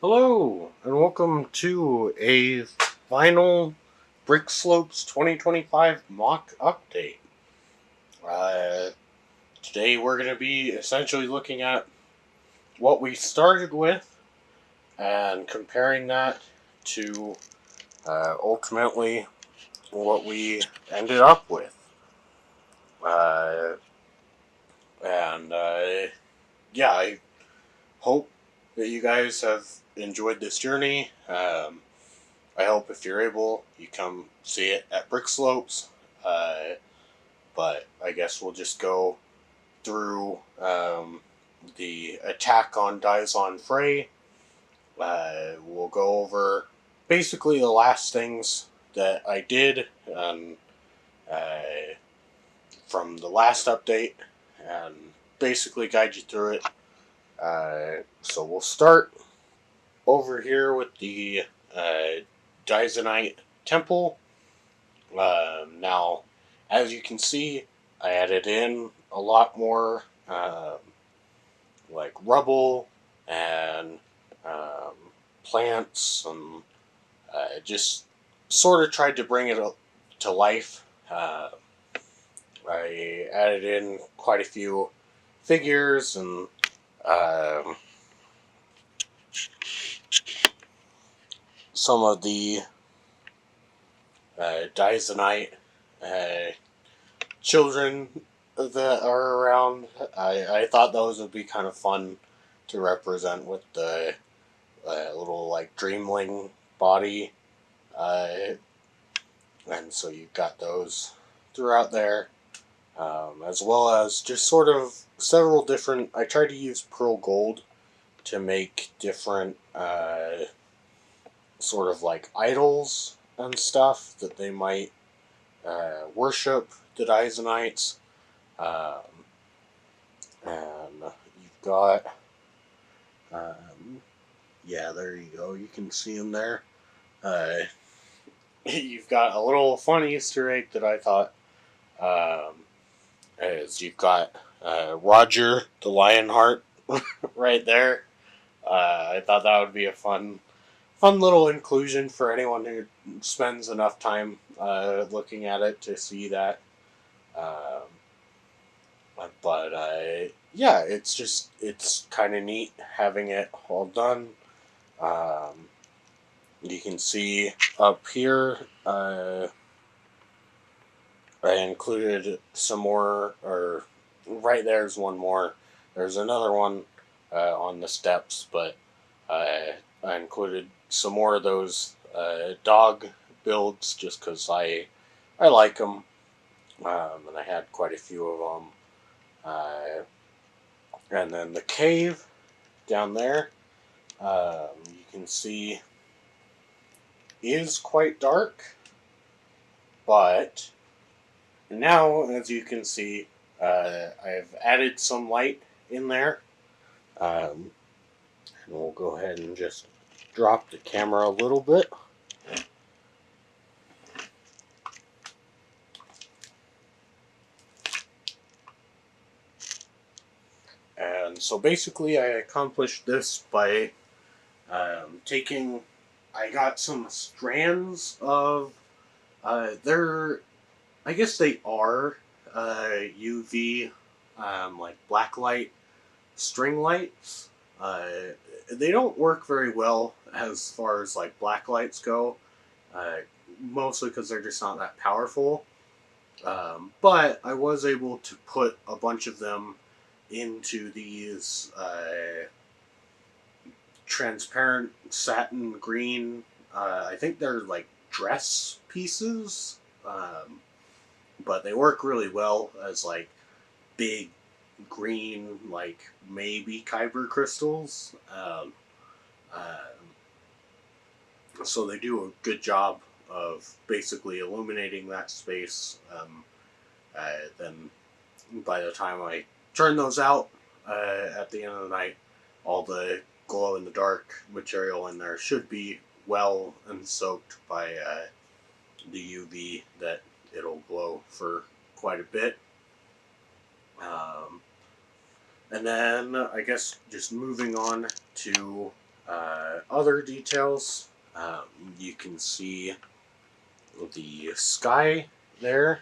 Hello, and welcome to a final Brickslopes 2025 mock update. Uh, Today we're going to be essentially looking at what we started with and comparing that to ultimately what we ended up with. Uh, and yeah, I hope that you guys have enjoyed this journey. I hope if you're able, you come see it at Brickslopes. Uh, but I guess we'll just go through the attack on Dyson Frey. We'll go over basically the last things that I did uh, from the last update and basically guide you through it. So we'll start over here with the Dysonite Temple. Now, as you can see, I added in a lot more like rubble and um, plants, and just sort of tried to bring it to life. I added in quite a few figures and um, some of the Dysonite uh, children that are around. I thought those would be kind of fun to represent with the little like Dreamling body, uh, and so you've got those throughout there, as well as just sort of several different. I tried to use pearl gold to make different sort of like idols and stuff that they might worship the Dysonites. Um, and you've got, yeah, there you go. You can see them there. Uh, you've got a little fun Easter egg that I thought um, is you've got Roger the Lionheart right there. I thought that would be a fun little inclusion for anyone who spends enough time looking at it to see that. Um, but yeah, it's kind of neat having it all done. Um, you can see up here, I included some more, or right there's one more. There's another one on the steps, but I included some more of those dog builds just because I like them, and I had quite a few of them. And then the cave down there, you can see is quite dark, but now, as you can see, I've added some light in there. Um, and we'll go ahead and just drop the camera a little bit. And so basically, I accomplished this by taking. I got some strands of. They're. I guess they are UV, like blacklight string lights. Uh, they don't work very well as far as like black lights go, uh, mostly because they're just not that powerful. But I was able to put a bunch of them into these transparent satin green. I think they're like dress pieces, but they work really well as like big green, like maybe kyber crystals. So they do a good job of basically illuminating that space. Then by the time I turn those out at the end of the night, all the glow in the dark material in there should be well and soaked by the UV that it'll glow for quite a bit. And then I guess just moving on to other details, you can see the sky there.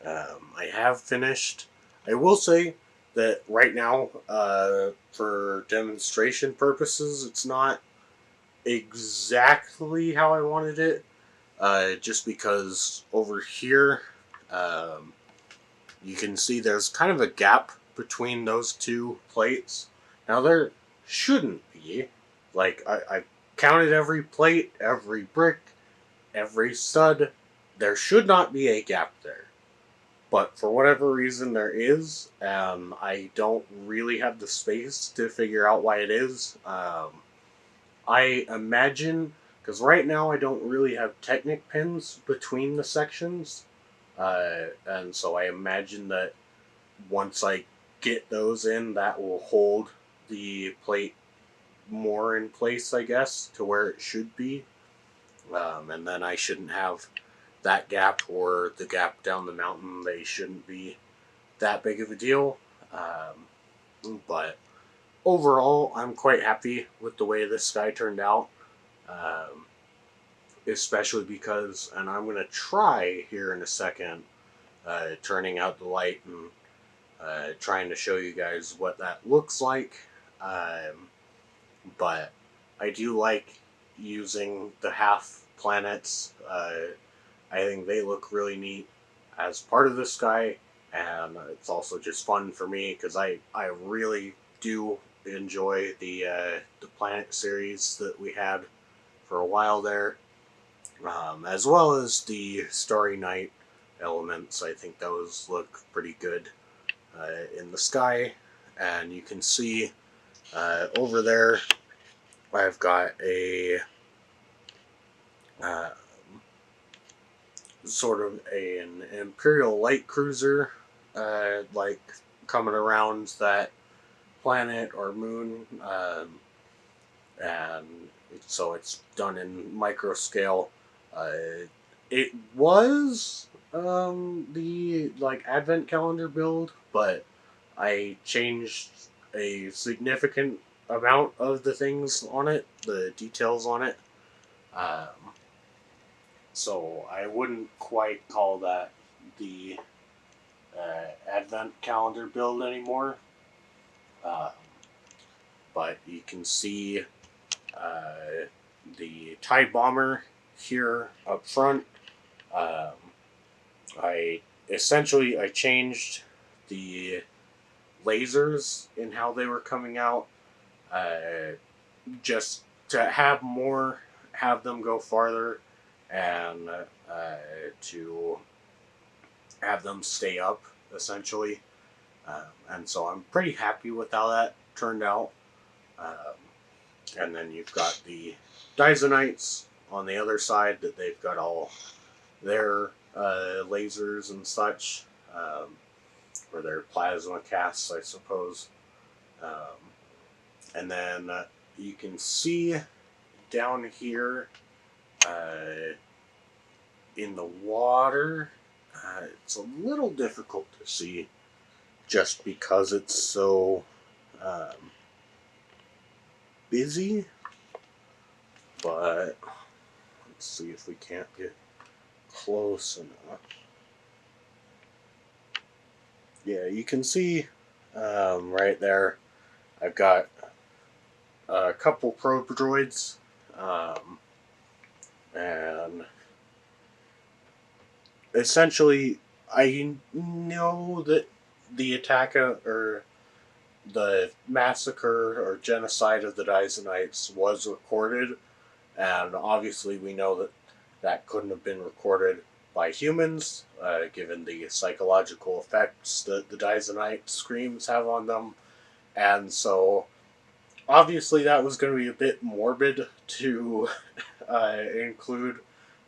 I have finished. I will say that right now, for demonstration purposes, it's not exactly how I wanted it. Just because over here, um, you can see there's kind of a gap between those two plates. Now there shouldn't be. Like I counted every plate, every brick, every stud. There should not be a gap there. But for whatever reason there is, I don't really have the space to figure out why it is. I imagine, because right now I don't really have Technic pins between the sections, and so I imagine that once I get those in, that will hold the plate more in place, I guess, to where it should be. And then I shouldn't have that gap or the gap down the mountain. They shouldn't be that big of a deal. But overall, I'm quite happy with the way this sky turned out. Um, Especially because, and I'm going to try here in a second, turning out the light and trying to show you guys what that looks like. But I do like using the half planets. I think they look really neat as part of the sky, and it's also just fun for me because I really do enjoy the planet series that we had for a while there, as well as the Starry Night elements. I think those look pretty good in the sky, and you can see over there I've got a uh, sort of an Imperial light cruiser, like coming around that planet or moon, and so it's done in micro scale. It was the like advent calendar build, but I changed a significant amount of the things on it, the details on it. Um, so I wouldn't quite call that the advent calendar build anymore. Uh, but you can see uh, the TIE bomber here up front. Um, I changed the lasers in how they were coming out, uh, just to have them go farther, and to have them stay up essentially. And so I'm pretty happy with how that turned out. Um, and then you've got the Dysonites on the other side that they've got all their lasers and such, or their plasma casts, I suppose. Um, and then you can see down here in the water, it's a little difficult to see just because it's so busy, but let's see if we can't get close enough. Yeah, you can see right there, I've got a couple probe droids, and essentially I know that the attack or the massacre or genocide of the Dysonites was recorded, and obviously we know that that couldn't have been recorded by humans, given the psychological effects that the Dysonite screams have on them, and so obviously that was going to be a bit morbid to include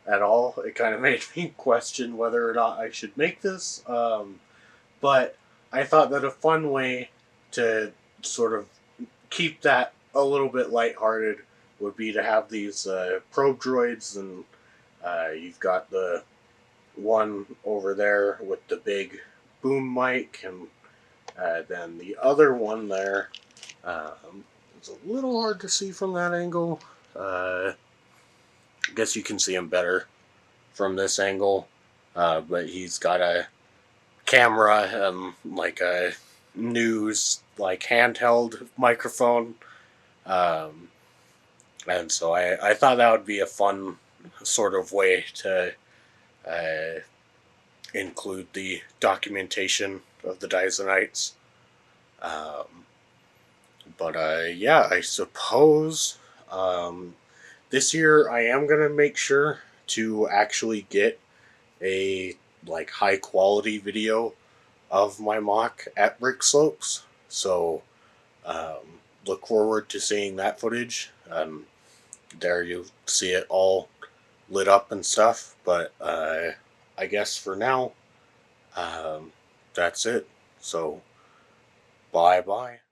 at all. It kind of made me question whether or not I should make this, but I thought that a fun way to sort of keep that a little bit lighthearted would be to have these probe droids, and you've got the one over there with the big boom mic, and then the other one there, It's a little hard to see from that angle. I guess you can see him better from this angle. But he's got a camera and like a news like handheld microphone. And so I thought that would be a fun sort of way to uh, include the documentation of the Dysonites. Um, but yeah, I suppose this year I am gonna make sure to actually get a like high quality video of my mock at Brickslopes. So look forward to seeing that footage. There you see it all lit up and stuff. But I guess for now, that's it. So bye bye.